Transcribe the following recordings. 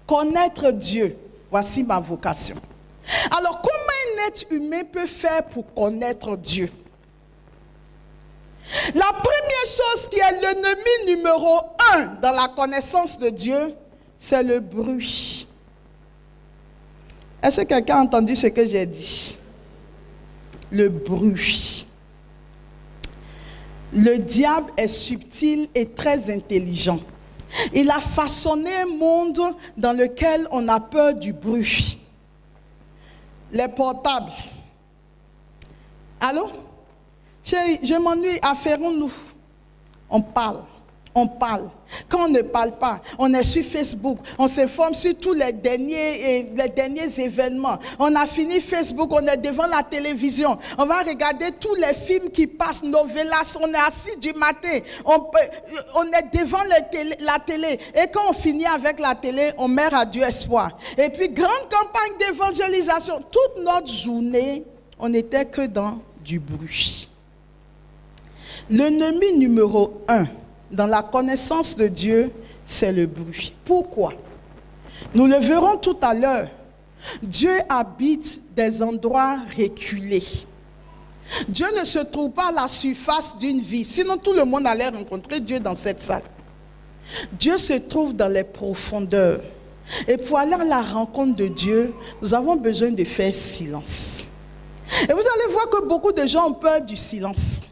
Connaître Dieu, voici ma vocation. Alors, comment un être humain peut faire pour connaître Dieu? La première chose qui est l'ennemi numéro 1 dans la connaissance de Dieu, c'est le bruit. Est-ce que quelqu'un a entendu ce que j'ai dit? Le bruit. Le diable est subtil et très intelligent. Il a façonné un monde dans lequel on a peur du bruit. Les portables. Allô? Chérie, je m'ennuie, affairons-nous. On parle. Quand on ne parle pas, on est sur Facebook, on s'informe sur tous les derniers événements. On a fini Facebook, on est devant la télévision. On va regarder tous les films qui passent, novelas, on est assis du matin. On est devant la télé. Et quand on finit avec la télé, on met Radio Espoir. Et puis, grande campagne d'évangélisation. Toute notre journée, on n'était que dans du bruit. L'ennemi numéro 1 dans la connaissance de Dieu, c'est le bruit. Pourquoi? Nous le verrons tout à l'heure. Dieu habite des endroits reculés. Dieu ne se trouve pas à la surface d'une vie. Sinon, tout le monde allait rencontrer Dieu dans cette salle. Dieu se trouve dans les profondeurs. Et pour aller à la rencontre de Dieu, nous avons besoin de faire silence. Et vous allez voir que beaucoup de gens ont peur du silence.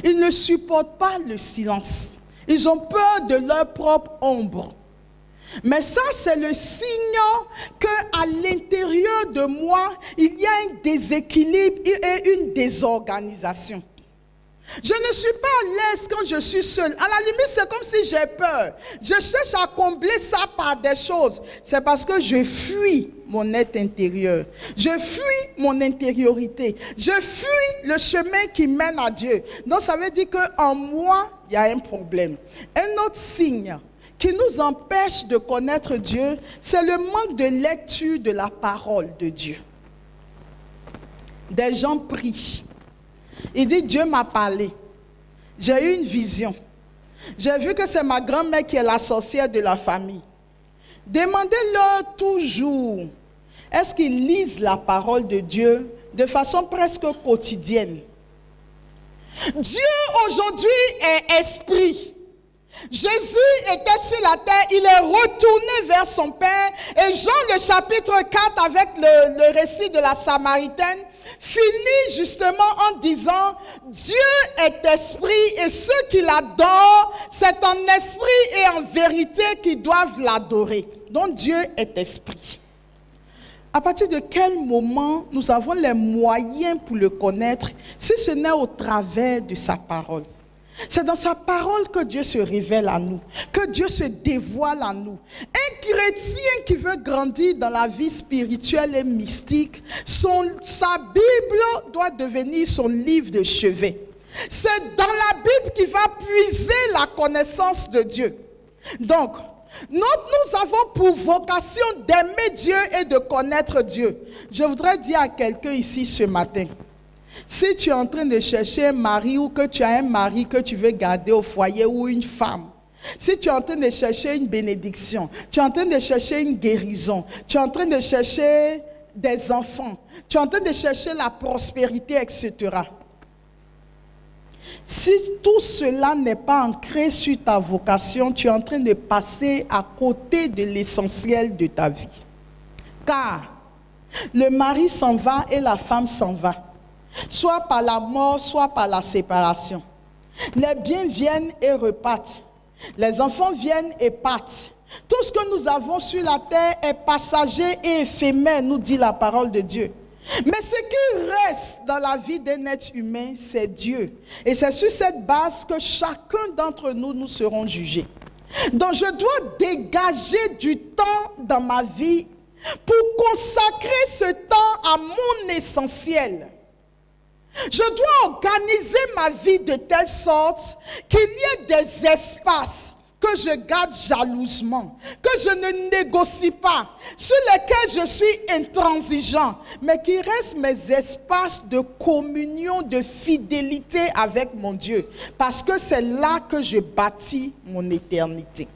Ils ne supportent pas le silence. Ils ont peur de leur propre ombre. Mais ça, c'est le signe qu'à l'intérieur de moi, il y a un déséquilibre et une désorganisation. Je ne suis pas à l'aise quand je suis seule. À la limite, c'est comme si j'ai peur. Je cherche à combler ça par des choses. C'est parce que je fuis mon être intérieur. Je fuis mon intériorité. Je fuis le chemin qui mène à Dieu. Donc, ça veut dire qu'en moi, il y a un problème. Un autre signe qui nous empêche de connaître Dieu, c'est le manque de lecture de la parole de Dieu. Des gens prient. Il dit, Dieu m'a parlé. J'ai eu une vision. J'ai vu que c'est ma grand-mère qui est la sorcière de la famille. Demandez-leur toujours, est-ce qu'ils lisent la parole de Dieu de façon presque quotidienne? Dieu aujourd'hui est esprit. Jésus était sur la terre, il est retourné vers son Père. Et Jean le chapitre 4 avec le récit de la Samaritaine finit justement en disant, Dieu est esprit et ceux qui l'adorent, c'est en esprit et en vérité qu'ils doivent l'adorer. Donc Dieu est esprit. À partir de quel moment nous avons les moyens pour le connaître si ce n'est au travers de sa parole? C'est dans sa parole que Dieu se révèle à nous, que Dieu se dévoile à nous. Un chrétien qui veut grandir dans la vie spirituelle et mystique, sa Bible doit devenir son livre de chevet. C'est dans la Bible qu'il va puiser la connaissance de Dieu. Donc, nous avons pour vocation d'aimer Dieu et de connaître Dieu. Je voudrais dire à quelqu'un ici ce matin, si tu es en train de chercher un mari ou que tu as un mari que tu veux garder au foyer ou une femme, si tu es en train de chercher une bénédiction, tu es en train de chercher une guérison, tu es en train de chercher des enfants, tu es en train de chercher la prospérité, etc. Si tout cela n'est pas ancré sur ta vocation, tu es en train de passer à côté de l'essentiel de ta vie. Car le mari s'en va et la femme s'en va. Soit par la mort, soit par la séparation. Les biens viennent et repartent. Les enfants viennent et partent. Tout ce que nous avons sur la terre est passager et éphémère, nous dit la parole de Dieu. Mais ce qui reste dans la vie d'un être humain, c'est Dieu. Et c'est sur cette base que chacun d'entre nous, nous serons jugés. Donc je dois dégager du temps dans ma vie pour consacrer ce temps à mon essentiel. Je dois organiser ma vie de telle sorte qu'il y ait des espaces que je garde jalousement, que je ne négocie pas, sur lesquels je suis intransigeant, mais qui restent mes espaces de communion, de fidélité avec mon Dieu, parce que c'est là que je bâtis mon éternité.